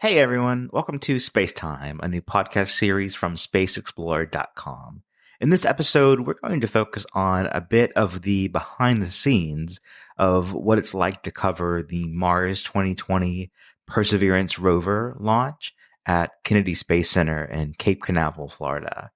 Hey everyone, welcome to Space Time, a new podcast series from SpaceXport.com. In this episode, we're going to focus on a bit of the behind the scenes of what it's like to cover the Mars 2020 Perseverance rover launch at Kennedy Space Center in Cape Canaveral, Florida.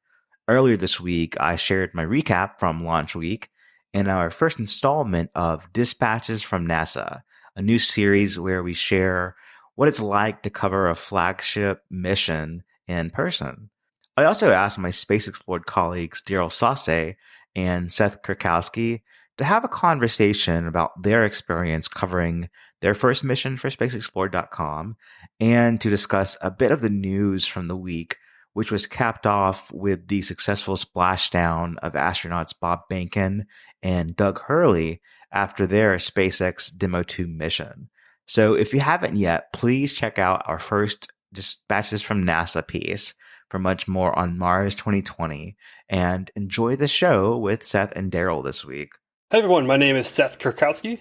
Earlier this week, I shared my recap from launch week and our first installment of Dispatches from NASA, a new series where we share what it's like to cover a flagship mission in person. I also asked my SpaceXport colleagues Daryl Sausse and Seth Kurkowski to have a conversation about their experience covering their first mission for SpaceXport.com and to discuss a bit of the news from the week, which was capped off with the successful splashdown of astronauts Bob Behnken and Doug Hurley after their SpaceX Demo 2 mission. So if you haven't yet, please check out our first Dispatches from NASA piece for much more on Mars 2020 and enjoy the show with Seth and Daryl this week. Hey everyone, my name is Seth Kurkowski.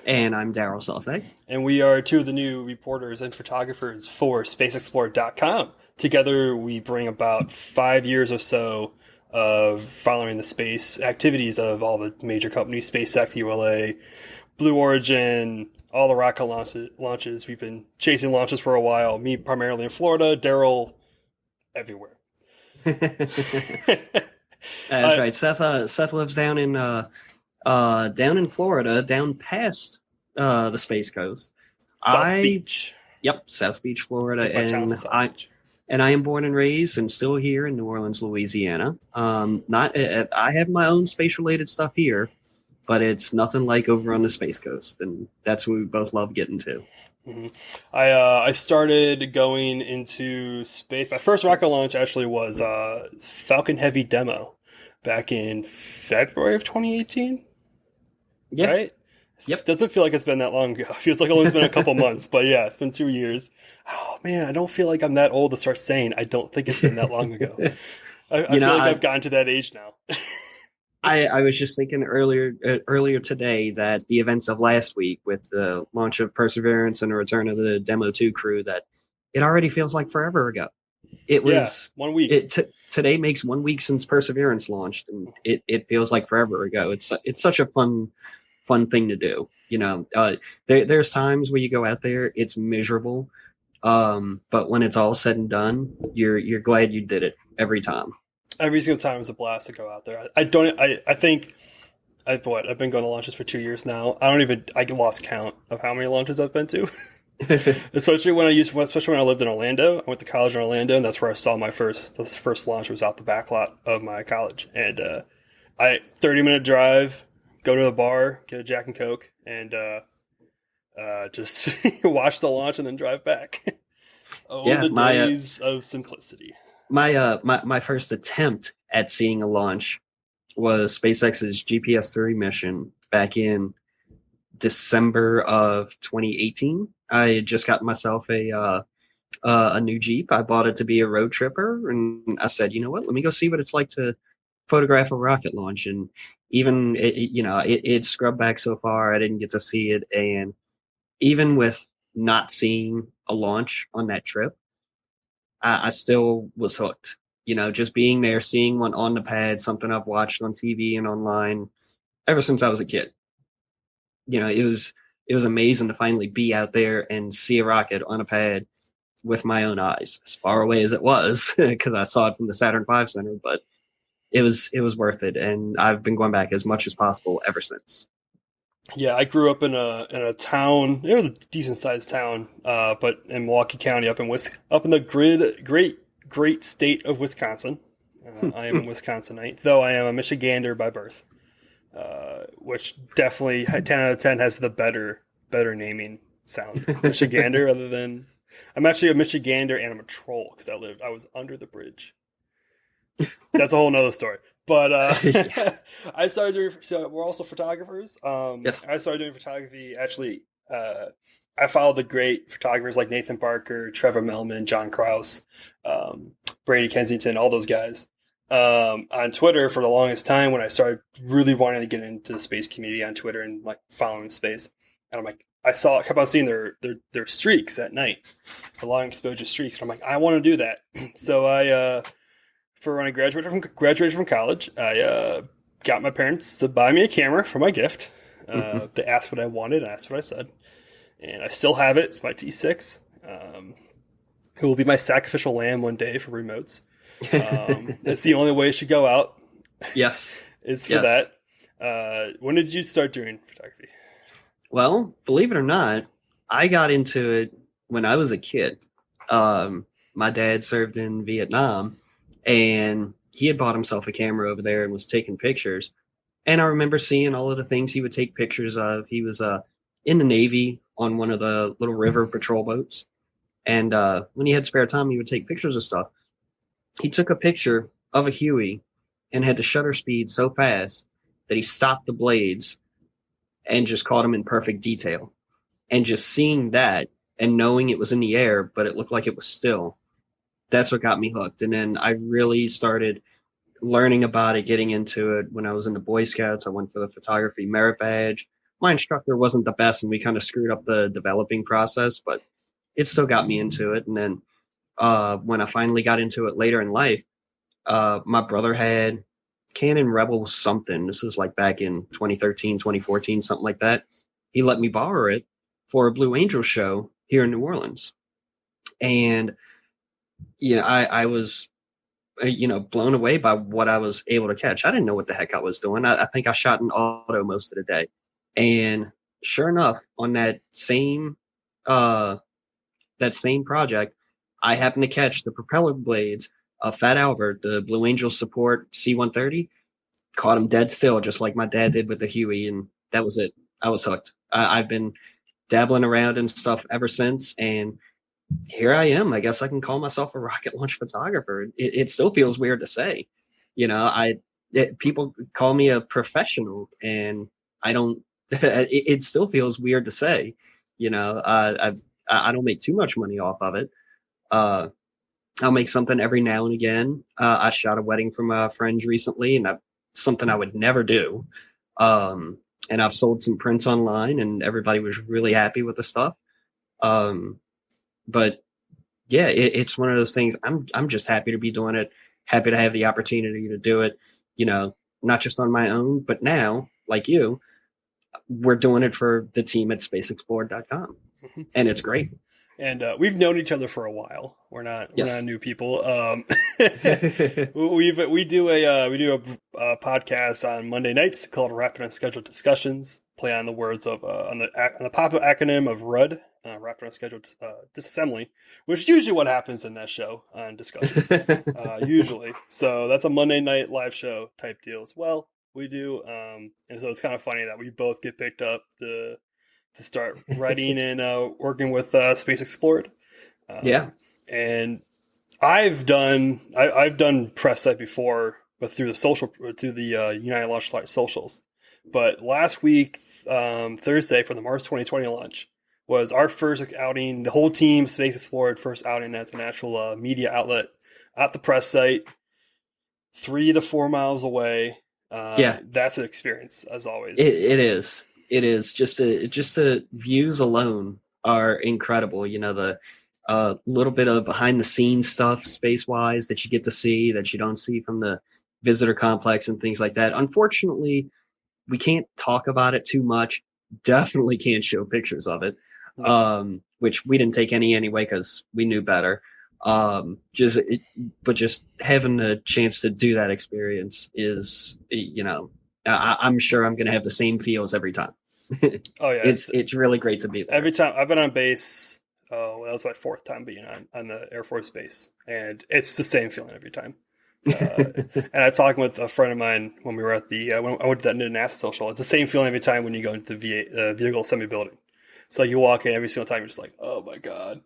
And I'm Daryl Sausse. And we are two of the new reporters and photographers for SpaceXport.com. Together we bring about 5 years or so of following the space activities of all the major companies, SpaceX, ULA, Blue Origin, all the rocket launches. We've been chasing launches for a while. Me primarily in Florida, Daryl everywhere. That's right. Seth lives down in Florida, down past the Space Coast. South Beach. Yep, South Beach, Florida, and I am born and raised and still here in New Orleans, Louisiana. I have my own space-related stuff here, but it's nothing like over on the Space Coast, and that's what we both love getting to. Mm-hmm. I started going into space. My first rocket launch actually was Falcon Heavy demo back in February of 2018. Yeah. Right? Yep. It doesn't feel like it's been that long ago. It feels like only it's been a couple months, but yeah, it's been 2 years. Oh man, I don't feel like I'm that old to start saying I don't think it's been that long ago. I feel like I've gotten to that age now. I was just thinking earlier today that the events of last week with the launch of Perseverance and the return of the Demo 2 crew, that it already feels like forever ago. It was 1 week. Today makes 1 week since Perseverance launched, and it feels like forever ago. It's such a fun thing to do. You know, there's times where you go out there, it's miserable, but when it's all said and done, you're glad you did it every time. Every single time is a blast to go out there. I've been going to launches for 2 years now. I lost count of how many launches I've been to. especially when I lived in Orlando. I went to college in Orlando, and that's where I saw the first launch was out the back lot of my college. And 30-minute drive, go to the bar, get a Jack and Coke, and just watch the launch and then drive back. Days of simplicity. My first attempt at seeing a launch was SpaceX's GPS-3 mission back in December of 2018. I had just gotten myself a new Jeep. I bought it to be a road tripper, and I said, you know what? Let me go see what it's like to photograph a rocket launch. And even it scrubbed back so far, I didn't get to see it. And even with not seeing a launch on that trip, I still was hooked. You know, just being there, seeing one on the pad, something I've watched on TV and online ever since I was a kid. You know, it was amazing to finally be out there and see a rocket on a pad with my own eyes, as far away as it was, because I saw it from the Saturn V Center, but it was worth it. And I've been going back as much as possible ever since. Yeah, I grew up in a town. It was a decent sized town, but in Milwaukee County, up in the great state of Wisconsin. I am a Wisconsinite, though I am a Michigander by birth, which definitely 10 out of 10 has the better naming sound. Michigander, other than I'm actually a Michigander and I'm a troll because I was under the bridge. That's a whole nother story. But I started doing. So we're also photographers. Yes. I started doing photography. Actually, I followed the great photographers like Nathan Barker, Trevor Mellman, John Krause, Brady Kensington, all those guys on Twitter for the longest time. When I started really wanting to get into the space community on Twitter and like following space, and I'm like, kept on seeing their streaks at night, the long exposure streaks. And I'm like, I want to do that. So for when I graduated from college, I got my parents to buy me a camera for my gift. They asked what I wanted, and I asked what I said. And I still have it. It's my T6. It will be my sacrificial lamb one day for remotes. It's the only way it should go out. Yes. Is for that. When did you start doing photography? Well, believe it or not, I got into it when I was a kid. My dad served in Vietnam, and he had bought himself a camera over there and was taking pictures. And I remember seeing all of the things he would take pictures of. He was in the Navy on one of the little river patrol boats. And when he had spare time, he would take pictures of stuff. He took a picture of a Huey and had the shutter speed so fast that he stopped the blades and just caught them in perfect detail. And just seeing that and knowing it was in the air, but it looked like it was still, that's what got me hooked. And then I really started learning about it, getting into it. When I was in the Boy Scouts, I went for the photography merit badge. My instructor wasn't the best, and we kind of screwed up the developing process, but it still got me into it. And then when I finally got into it later in life, my brother had Canon Rebel something. This was like back in 2013, 2014, something like that. He let me borrow it for a Blue Angel show here in New Orleans. And, I was, blown away by what I was able to catch. I didn't know what the heck I was doing. I think I shot in auto most of the day. And sure enough, on that same project, I happened to catch the propeller blades of Fat Albert, the Blue Angel Support C-130. Caught him dead still, just like my dad did with the Huey, and that was it. I was hooked. I've been dabbling around and stuff ever since, and here I am. I guess I can call myself a rocket launch photographer. It still feels weird to say. People call me a professional, and I don't. It still feels weird to say. I don't make too much money off of it. I'll make something every now and again. I shot a wedding for my friends recently, and something I would never do. And I've sold some prints online, and everybody was really happy with the stuff. But yeah, it's one of those things. I'm just happy to be doing it. Happy to have the opportunity to do it. Not just on my own, but now, like you, we're doing it for the team at SpaceXport.com, and it's great. And we've known each other for a while. We're not new people. We do a podcast on Monday nights called Rapid Unscheduled Discussions. Play on the words of on the pop-up acronym of RUD, Rapid Unscheduled Disassembly, which is usually what happens in that show on discussions. Usually, so that's a Monday night live show type deal as well. We do, and so it's kind of funny that we both get picked up to start writing and working with SpaceXport. And I've done press site before, but through the United Launch Flight socials. But last week, Thursday for the Mars 2020 launch was our first outing. The whole team, SpaceXport, first outing as an actual media outlet at the press site, 3 to 4 miles away. That's an experience as always. It is. It is just the views alone are incredible. The little bit of behind the scenes stuff space wise that you get to see that you don't see from the visitor complex and things like that. Unfortunately, we can't talk about it too much. Definitely can't show pictures of it, which we didn't take any anyway because we knew better. But just having the chance to do that experience is, I'm sure I'm going to have the same feels every time. Oh yeah, it's really great to be there. Every time I've been on base, that was my 4th time being on the Air Force base, and it's the same feeling every time. And I talked with a friend of mine when we were at when I went to that NASA social. It's the same feeling every time when you go into the vehicle assembly building. It's like you walk in every single time, you're just like, oh my god.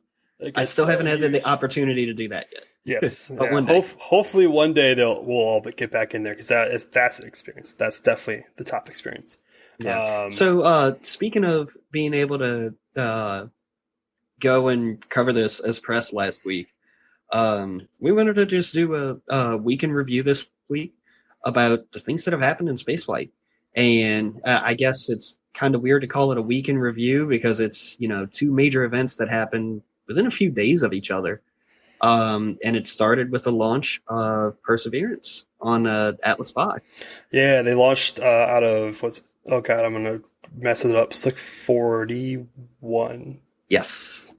I still haven't had the opportunity to do that yet. Yes, but one day. Hopefully one day we'll all get back in there because that's an experience. That's definitely the top experience. Yeah. So speaking of being able to go and cover this as press last week, we wanted to just do a weekend review this week about the things that have happened in spaceflight. And I guess it's kind of weird to call it a week in review because it's, two major events that happened within a few days of each other. And it started with the launch of Perseverance on Atlas V. Yeah, they launched out of oh god, I'm gonna mess it up. Slick 41. Yes.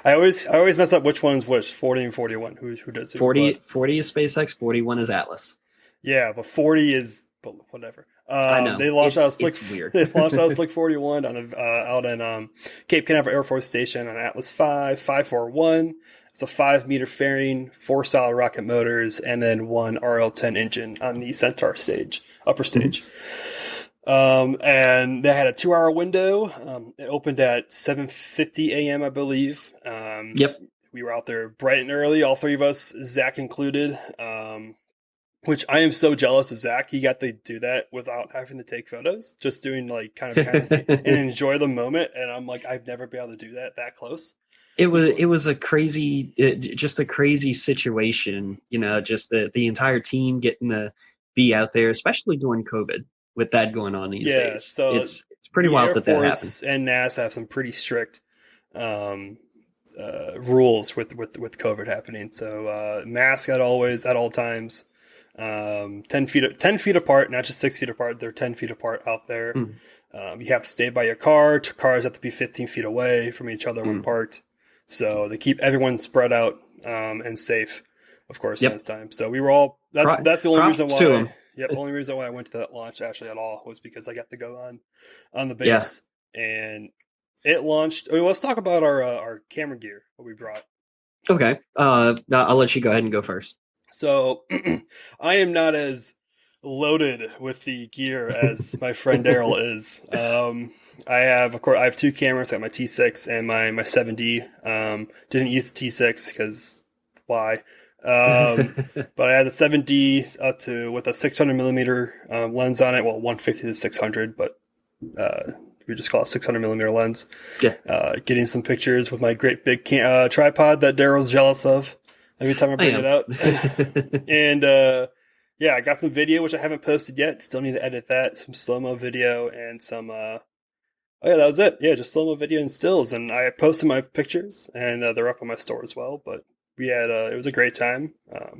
I always mess up which one's which. 40 and 41. Who does it? 40 is SpaceX. 41 is Atlas. Yeah, but 40 is whatever. I know. They launched out of Slick. It's weird. They launched out of Slick 41 out in Cape Canaveral Air Force Station on Atlas 541. It's a 5-meter fairing, 4 solid rocket motors, and then 1 RL-10 engine on the Centaur stage, upper stage. And they had a 2-hour window. It opened at 7:50 a.m., I believe. Yep. We were out there bright and early, all 3 of us, Zach included. Which I am so jealous of Zach. He got to do that without having to take photos, just doing kind of and enjoy the moment. And I'm like, I've never been able to do that close. It was a crazy, just a crazy situation. Just the entire team getting to be out there, especially during COVID, with that going on these days. So it's pretty wild that happened. And NASA have some pretty strict rules with COVID happening. So mask at all times. 10 feet apart, not just 6 feet apart. They're 10 feet apart out there. You have to stay by your car. Cars have to be 15 feet away from each other when parked. So they keep everyone spread out and safe, of course, in this time. So we were all. That's the only reason why. The only reason why I went to that launch actually at all was because I got to go on the base and it launched. Let's talk about our camera gear, what we brought. Okay. I'll let you go ahead and go first. So I am not as loaded with the gear as my friend Daryl is. I have 2 cameras. I got my T6 and my 7D. Didn't use the T6 because why? But I had the 7D with a 600 millimeter lens on it. Well, 150 to 600, but we just call it 600 millimeter lens. Yeah. Getting some pictures with my great big tripod that Daryl's jealous of every time I bring it out. And I got some video which I haven't posted yet. Still need to edit that. Some slow-mo video and some. That was it. Yeah, just slow-mo video and stills. And I posted my pictures, and they're up on my store as well. But we had it was a great time.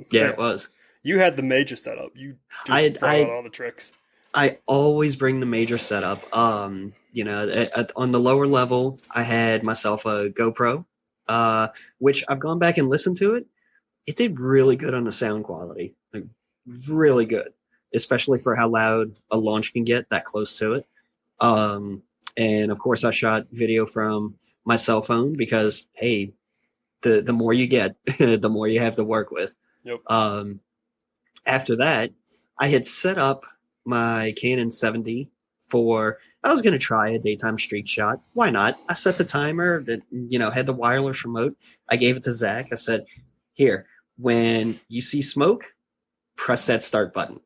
It was. You had the major setup. You brought out all the tricks. I always bring the major setup. On the lower level, I had myself a GoPro, which I've gone back and listened to it. It did really good on the sound quality, really good, especially for how loud a launch can get that close to it. And of course, I shot video from my cell phone because, hey, the more you get, the more you have to work with. Yep. After that, I had set up my Canon 7D I was going to try a daytime streak shot. Why not? I set the timer, had the wireless remote. I gave it to Zach. I said, here, when you see smoke, press that start button.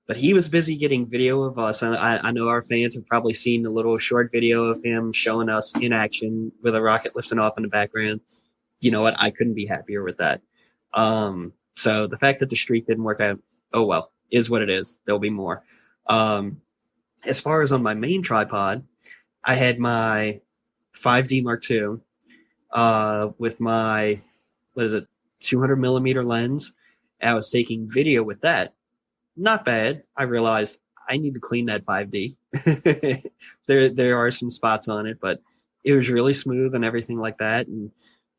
But he was busy getting video of us. And I know our fans have probably seen the little short video of him showing us in action with a rocket lifting off in the background. You know what? I couldn't be happier with that. So the fact that the streak didn't work out, oh well, is what it is. There'll be more. As far as on my main tripod, I had my 5D Mark II with my, 200 millimeter lens. I was taking video with that. Not bad. I realized I need to clean that 5D. There are some spots on it, but it was really smooth and everything like that. And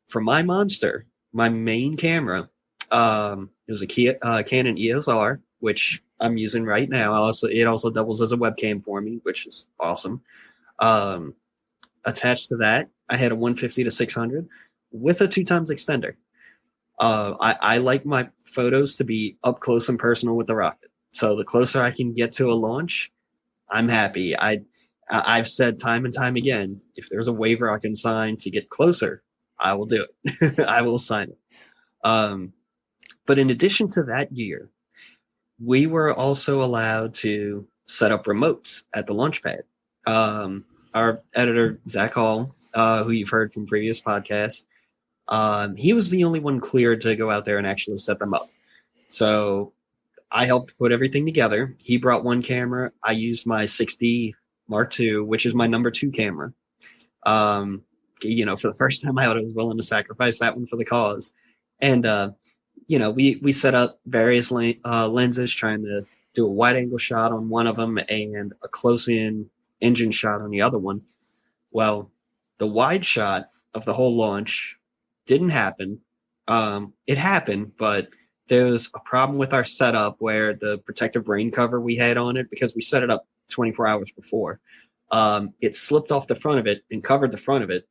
for my monster, my main camera, it was a Canon EOS R, which I'm using right now. It also doubles as a webcam for me, which is awesome. Attached to that, I had a 150 to 600 with a 2x extender. I like my photos to be up close and personal with the rocket. So the closer I can get to a launch, I'm happy. I've said time and time again, if there's a waiver I can sign to get closer, I will do it. I will sign it. But in addition to that gear, we were also allowed to set up remotes at the launch pad. Our editor, Zach Hall, who you've heard from previous podcasts, he was the only one cleared to go out there and actually set them up. So I helped put everything together. He brought one camera. I used my 6D Mark II, which is my number 2 camera. For the first time out, I was willing to sacrifice that one for the cause. And, we set up various lenses, trying to do a wide angle shot on one of them and a close in engine shot on the other one. Well, the wide shot of the whole launch didn't happen. It happened, but there was a problem with our setup where the protective rain cover we had on it, because we set it up 24 hours before, it slipped off the front of it and covered the front of it.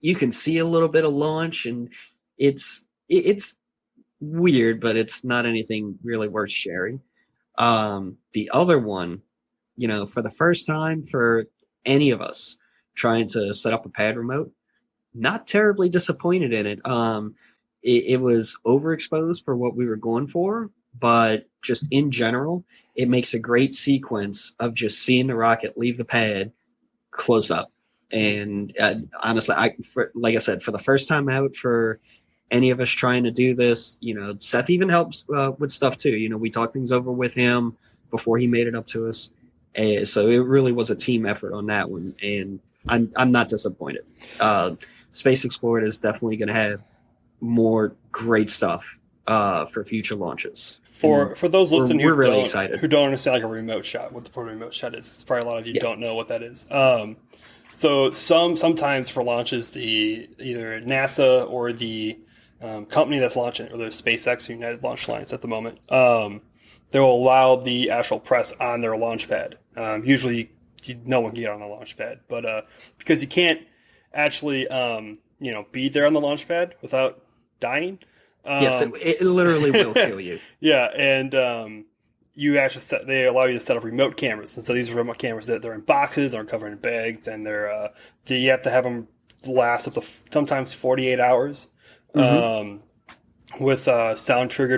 You can see a little bit of launch, and it's weird, but it's not anything really worth sharing. The other one, for the first time for any of us trying to set up a pad remote, not terribly disappointed in it. It was overexposed for what we were going for, but just in general, it makes a great sequence of just seeing the rocket leave the pad close up. And honestly, like I said, for the first time out for any of us trying to do this, Seth even helps with stuff too. We talked things over with him before he made it up to us. So it really was a team effort on that one. And I'm not disappointed. SpaceXport is definitely going to have more great stuff for future launches. For those listening we're really excited, who don't understand like a remote shot, what the remote shot is, probably a lot of you don't know what that is. So sometimes for launches, either NASA or the company that's launching, or the SpaceX or United Launch Alliance at the moment, they will allow the actual press on their launch pad. Usually, no one can get on the launch pad, but because you can't actually, be there on the launch pad without dying. Yes, it literally will kill you. Yeah, and they allow you to set up remote cameras, and so these remote cameras they're in boxes or covered in bags, and you have to have them last up to sometimes 48 hours. With sound triggering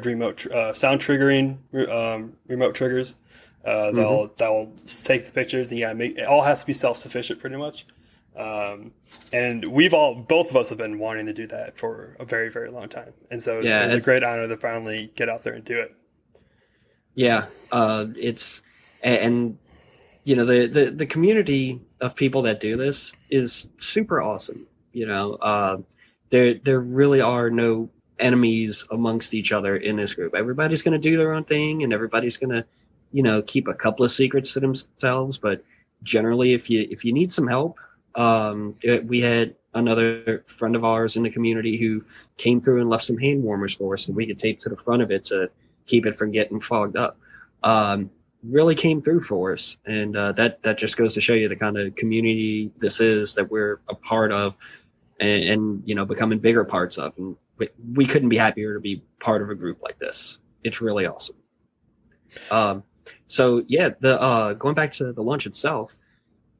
remote triggers. They'll take the pictures, and it all has to be self-sufficient pretty much. And both of us have been wanting to do that for a very, very long time. And so it's a great honor to finally get out there and do it. Yeah. The community of people that do this is super awesome. There really are no enemies amongst each other in this group. Everybody's going to do their own thing, and everybody's going to, keep a couple of secrets to themselves. But generally, if you need some help, we had another friend of ours in the community who came through and left some hand warmers for us, and we could tape to the front of it to keep it from getting fogged up. Really came through for us, and that just goes to show you the kind of community this is that we're a part of, and becoming bigger parts of. And we couldn't be happier to be part of a group like this. It's really awesome. Going back to the launch itself,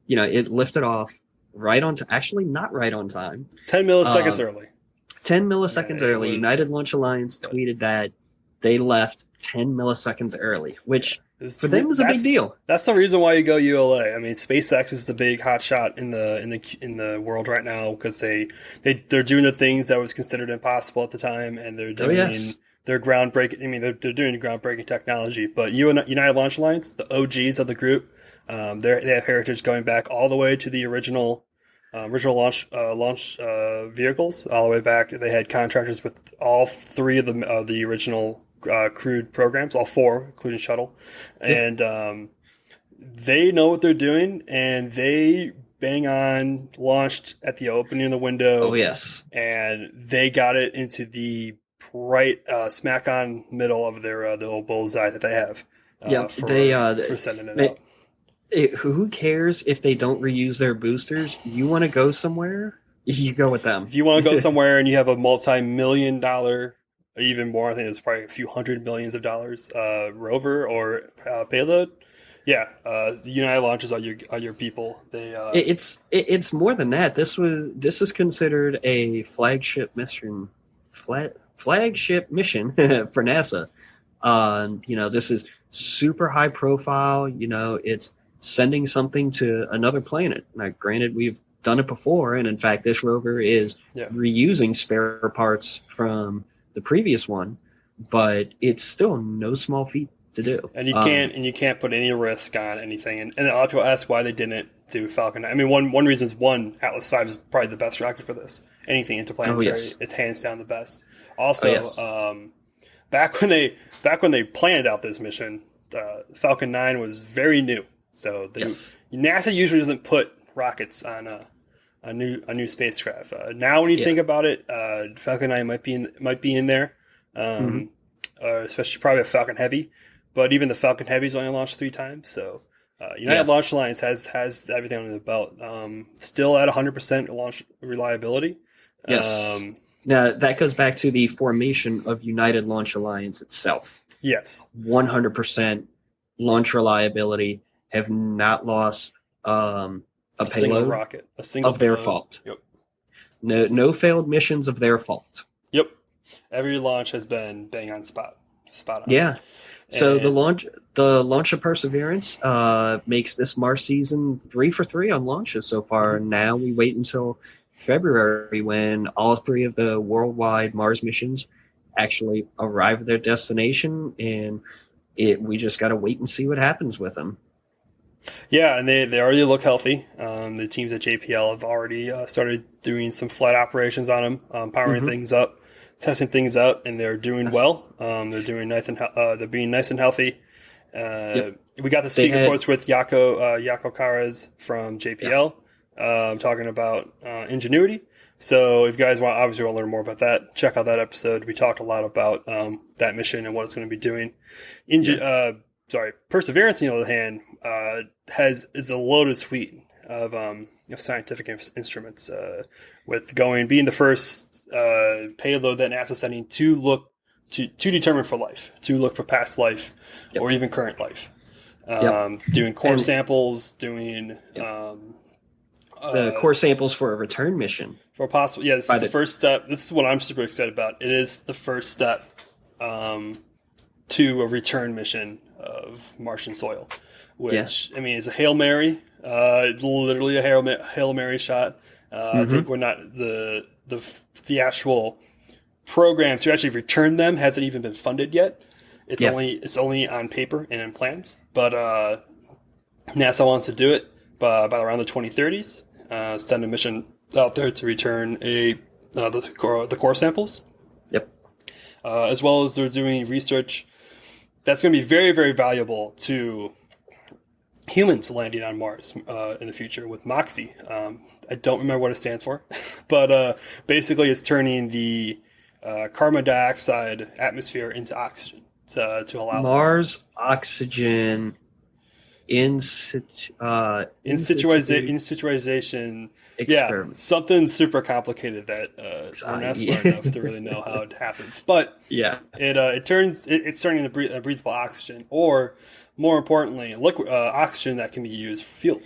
it lifted off not right on time. 10 milliseconds early. 10 milliseconds early. United Launch Alliance tweeted that they left 10 milliseconds early, which for them is a big deal. That's the reason why you go ULA. I mean, SpaceX is the big hot shot in the world right now, because they're doing the things that was considered impossible at the time, and they're doing their groundbreaking. I mean, they're doing groundbreaking technology. But United Launch Alliance, the OGs of the group, they have heritage going back all the way to the original launch vehicles, all the way back. They had contractors with all 3 of the original crewed programs, all 4, including shuttle, and they know what they're doing, and they bang on launched at the opening of the window. Oh yes, and they got it into the right smack on middle of their the old bullseye that they have. For sending it out. Who cares if they don't reuse their boosters? You want to go somewhere, you go with them. If you want to go somewhere and you have a multi-million-dollar, even more, I think it's probably a few $100 millions rover or payload. Yeah, the United Launches are your people. It's more than that. This is considered a flagship mission. Flagship mission for NASA. This is super high profile. It's sending something to another planet. Now, granted, we've done it before, and in fact, this rover is reusing spare parts from the previous one, but it's still no small feat to do. And you can't put any risk on anything. And a lot of people ask why they didn't do Falcon 9. I mean, one reason is Atlas V is probably the best rocket for this. Anything interplanetary, it's hands down the best. Also, back when they planned out this mission, Falcon 9 was very new. So NASA usually doesn't put rockets on a new spacecraft. Now, when you think about it, Falcon 9 might be in there, especially probably a Falcon Heavy. But even the Falcon Heavy's only launched 3 times. So United Launch Alliance has everything under the belt. Still at 100% launch reliability. Yes. Now that goes back to the formation of United Launch Alliance itself. Yes. 100% launch reliability. Have not lost a payload single rocket, of their fault. Yep. No failed missions of their fault. Yep. Every launch has been bang on spot on. Yeah. So the launch of Perseverance makes this Mars season 3 for 3 on launches so far. Now we wait until February when all 3 of the worldwide Mars missions actually arrive at their destination, and we just got to wait and see what happens with them. Yeah, and they already look healthy. The teams at JPL have already started doing some flight operations on them, powering things up, testing things out, and they're doing well. They're doing nice and they're being nice and healthy. We got the speak, of course, with Yako Karas from JPL, talking about Ingenuity. So if you guys want to learn more about that, check out that episode. We talked a lot about that mission and what it's going to be doing. Perseverance, on the other hand, is a loaded suite of scientific instruments, with being the first payload that NASA's sending to determine for life, to look for past life or even current life. Doing core samples, doing the core samples for a return mission. For possible, this is the first step. This is what I'm super excited about. It is the first step to a return mission of Martian soil, which I mean is a Hail Mary, literally a Hail Mary shot. I think we're not the actual program to actually return them hasn't even been funded yet. It's only on paper and in plans, but NASA wants to do it by around the 2030s. Send a mission out there to return the core samples. Yep. As well as they're doing research that's going to be very, very valuable to humans landing on Mars in the future with MOXIE. I don't remember what it stands for, but basically it's turning the carbon dioxide atmosphere into oxygen to allow Mars oxygen in situarization. Yeah, something super complicated that we're not smart enough to really know how it happens. But it's turning into breathable oxygen, or more importantly, liquid oxygen that can be used for fuel.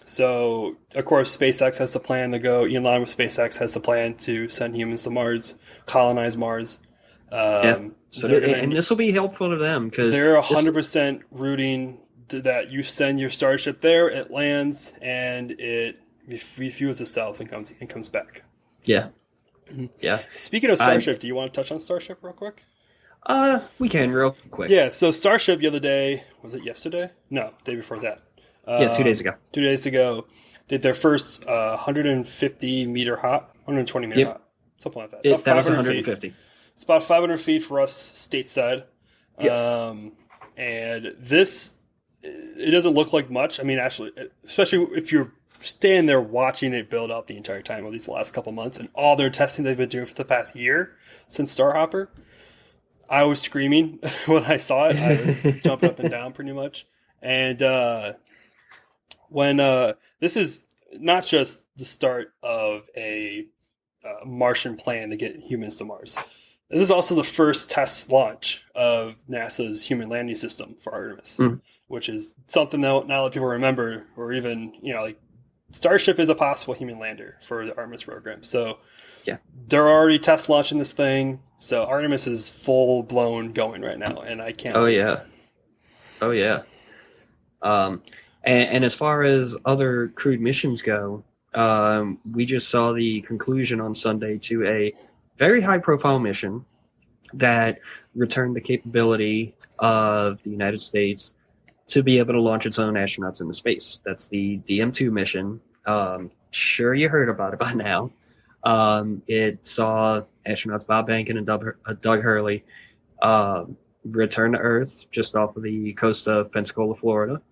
So, of course, SpaceX has the plan to go. Elon with SpaceX has the plan to send humans to Mars, colonize Mars. So this will be helpful to them because they're 100% rooting that you send your Starship there, it lands, and it refuels itself and comes back. Yeah. Yeah. Speaking of Starship, do you want to touch on Starship real quick? We can real quick. Yeah, so Starship the other day, was it yesterday? No, day before that. 2 days ago. 2 days ago, did their first 150 meter hop, 120 meter hop, something like that. That was 150. Feet. It's about 500 feet for us stateside. Yes. And this, it doesn't look like much. I mean, actually, especially if you're standing there watching it build up the entire time of these last couple months and all their testing they've been doing for the past year since Starhopper, I was screaming when I saw it. I was jumping up and down pretty much. And when this is not just the start of a Martian plan to get humans to Mars. This is also the first test launch of NASA's human landing system for Artemis, which is something that not a lot of people remember, or even, like Starship is a possible human lander for the Artemis program. So they're already test launching this thing. So Artemis is full blown going right now, and I can't. Oh yeah. And as far as other crewed missions go, we just saw the conclusion on Sunday to a very high-profile mission that returned the capability of the United States to be able to launch its own astronauts into space. That's the DM2 mission. Sure, you heard about it by now. It saw astronauts Bob Behnken and Doug Hurley return to Earth just off of the coast of Pensacola, Florida.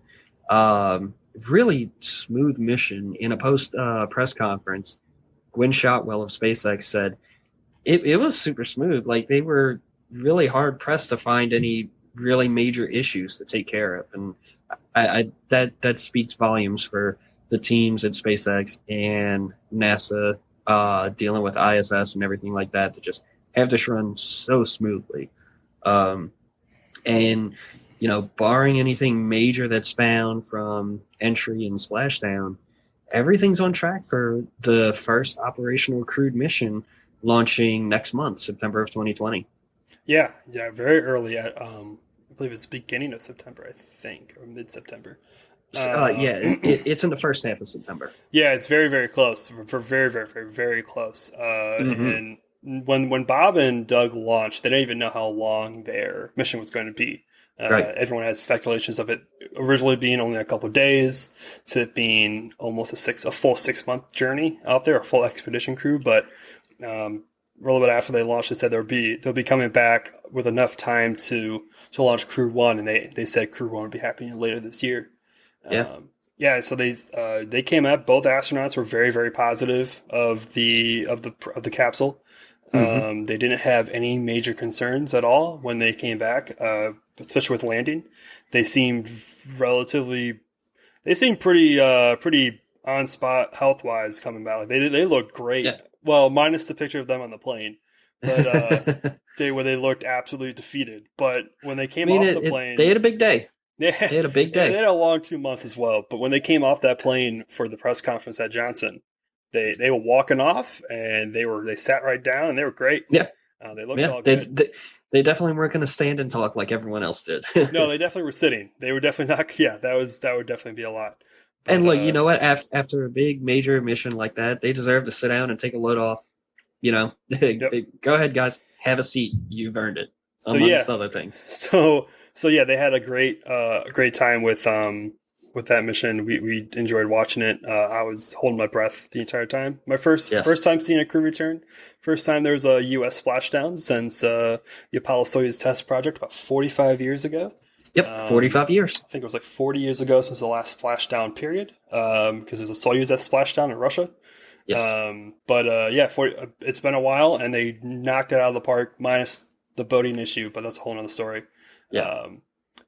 Really smooth mission. In a post press conference, Gwynne Shotwell of SpaceX said it was super smooth. Like, they were really hard pressed to find any really major issues to take care of, and that speaks volumes for the teams at SpaceX and NASA dealing with ISS and everything like that, to just have this run so smoothly. And, you know, barring anything major that's found from entry and splashdown, everything's on track for the first operational crewed mission launching next month, September of 2020. Yeah, very early at, I believe it's the beginning of September, I think, or mid-September. It's in the first half of September. Yeah, it's very, very close. For very, very, very, very close. And when Bob and Doug launched, they didn't even know how long their mission was going to be. Right. Everyone has speculations of it originally being only a couple of days, to it being almost a full 6-month journey out there, a full expedition crew. But a little bit after they launched, they said they'll be coming back with enough time to launch Crew 1, and they said Crew 1 would be happening later this year. So they came up. Both astronauts were very, very positive of the capsule. They didn't have any major concerns at all when they came back, especially with landing. They seemed pretty on spot health wise coming back. Like, they looked great. Yeah. Well, minus the picture of them on the plane, but they looked absolutely defeated. But when they came off the plane, they had a big day. They had a big day. They had a long 2 months as well. But when they came off that plane for the press conference at Johnson, they were walking off, and they sat right down, and they were great. Yeah, they looked all good. They definitely weren't going to stand and talk like everyone else did. No, they definitely were sitting. They were definitely not. Yeah, that would definitely be a lot. But, and look, you know what? After a big major mission like that, they deserve to sit down and take a load off. You know, go ahead, guys, have a seat. You've earned it. Amongst other things. So yeah, they had a great time with that mission. We enjoyed watching it. I was holding my breath the entire time. My first time seeing a crew return. First time there was a U.S. splashdown since the Apollo-Soyuz test project about 45 years ago. Yep, 45 years. I think it was like 40 years ago since the last splashdown period, because there's a Soyuz that splashed down in Russia. Yes. It's been a while, and they knocked it out of the park, minus the boating issue, but that's a whole other story. Yeah.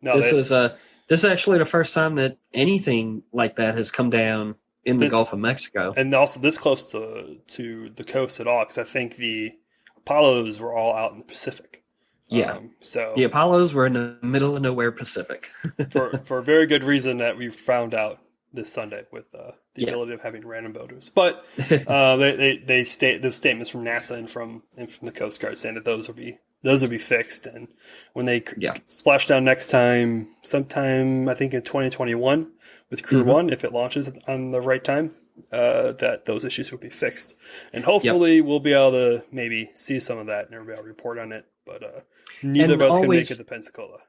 This is actually the first time that anything like that has come down in the Gulf of Mexico, and also this close to the coast at all, because I think the Apollos were all out in the Pacific. Yeah. So the Apollos were in the middle of nowhere Pacific for a very good reason that we found out this Sunday with the ability of having random boaters. But they state those statements from NASA and from the Coast Guard saying that those will be fixed, and when they splash down next time, sometime I think in 2021 with Crew 1, if it launches on the right time, that those issues will be fixed, and hopefully we'll be able to maybe see some of that and everybody will report on it. But neither of us can make it to Pensacola.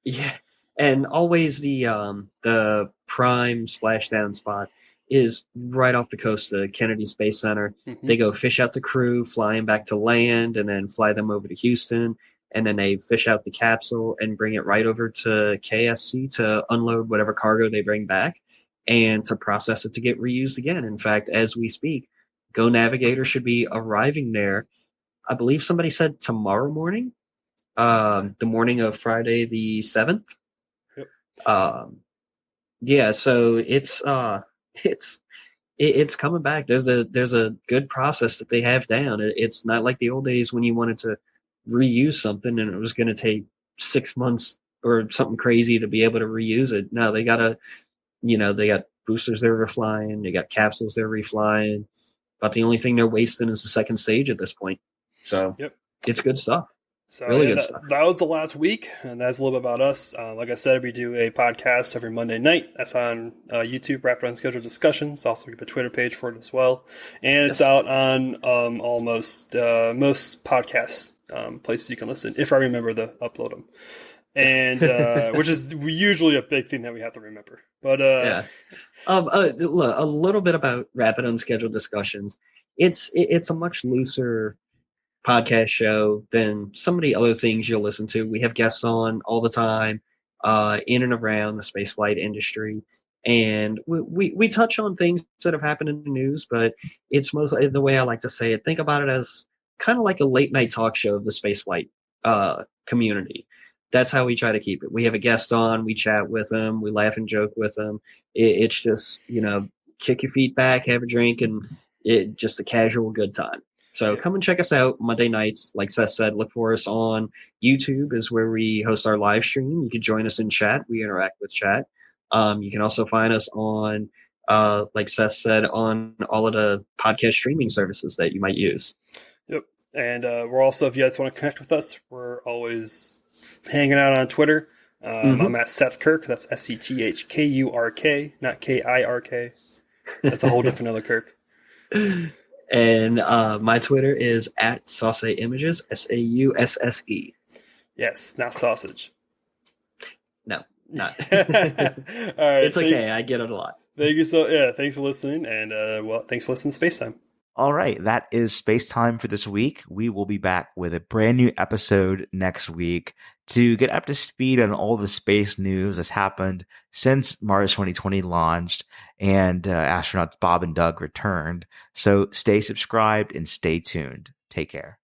Yeah, and always the prime splashdown spot is right off the coast of Kennedy Space Center. Mm-hmm. They go fish out the crew, fly them back to land, and then fly them over to Houston. And then they fish out the capsule and bring it right over to KSC to unload whatever cargo they bring back and to process it to get reused again. In fact, as we speak, Go Navigator should be arriving there. I believe somebody said tomorrow morning, the morning of Friday the 7th. Yep. So it's coming back. There's a good process that they have down. It's not like the old days when you wanted to reuse something and it was going to take 6 months or something crazy to be able to reuse it. No, they got boosters they're reflying, they got capsules they're reflying, but the only thing they're wasting is the second stage at this point. So It's good stuff. So really good stuff. That was the last week, and that's a little bit about us. Like I said, we do a podcast every Monday night. That's on YouTube, Rapid Unscheduled Discussions. Also, we have a Twitter page for it as well. And it's out on most podcasts places you can listen, if I remember to upload them. And which is usually a big thing that we have to remember. But yeah. Look, a little bit about Rapid Unscheduled Discussions. It's a much looser podcast show than some of the other things you'll listen to. We have guests on all the time, in and around the spaceflight industry, and we touch on things that have happened in the news. But it's mostly, the way I like to say it, think about it as kind of like a late night talk show of the spaceflight community. That's how we try to keep it. We have a guest on, we chat with them, we laugh and joke with them. It's just, kick your feet back, have a drink, and just a casual good time. So come and check us out Monday nights. Like Seth said, look for us on YouTube is where we host our live stream. You can join us in chat. We interact with chat. You can also find us on, like Seth said, on all of the podcast streaming services that you might use. Yep. And we're also, if you guys want to connect with us, we're always hanging out on Twitter. I'm at Seth Kirk. That's SETHKURK, not KIRK. That's a whole different other Kirk. And my Twitter is at Sausse Images, SAUSSE. Yes, not sausage. No, not. All right, it's okay. I get it a lot. Thank you thanks for listening, and thanks for listening to Space Time. All right, that is Space Time for this week. We will be back with a brand new episode next week to get up to speed on all the space news that's happened since Mars 2020 launched and astronauts Bob and Doug returned. So stay subscribed and stay tuned. Take care.